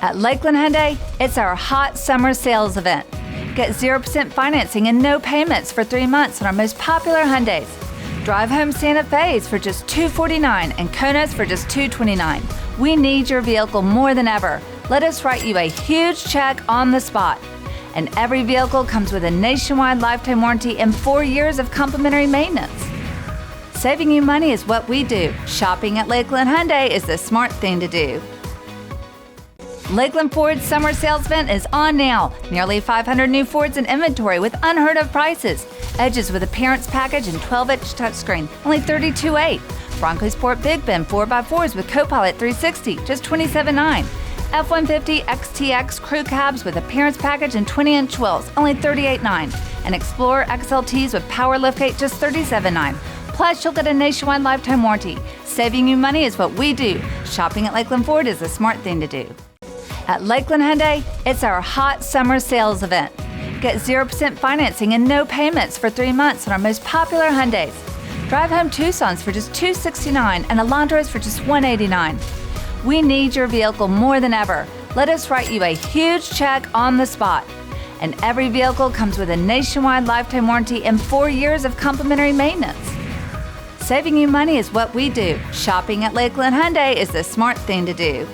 At Lakeland Hyundai, it's our hot summer sales event. Get 0% financing and no payments for 3 months on our most popular Hyundais. Drive home Santa Fe's for just $249 and Konas for just $229. We need your vehicle more than ever. Let us write you a huge check on the spot. And every vehicle comes with a nationwide lifetime warranty and 4 years of complimentary maintenance. Saving you money is what we do. Shopping at Lakeland Hyundai is the smart thing to do. Lakeland Ford's summer sales event is on now. Nearly 500 new Fords in inventory with unheard of prices. Edges with appearance package and 12-inch touchscreen, only $32,800. Bronco Sport Big Bin 4x4s with Copilot 360, just $27,900. F-150 XTX crew cabs with appearance package and 20-inch wheels, only $38,900. And Explorer XLTs with power liftgate, just $37,900. Plus, you'll get a nationwide lifetime warranty. Saving you money is what we do. Shopping at Lakeland Ford is the smart thing to do. At Lakeland Hyundai, it's our hot summer sales event. Get 0% financing and no payments for 3 months on our most popular Hyundais. Drive home Tucsons for just $269 and Elantras for just $189. We need your vehicle more than ever. Let us write you a huge check on the spot. And every vehicle comes with a nationwide lifetime warranty and 4 years of complimentary maintenance. Saving you money is what we do. Shopping at Lakeland Hyundai is the smart thing to do.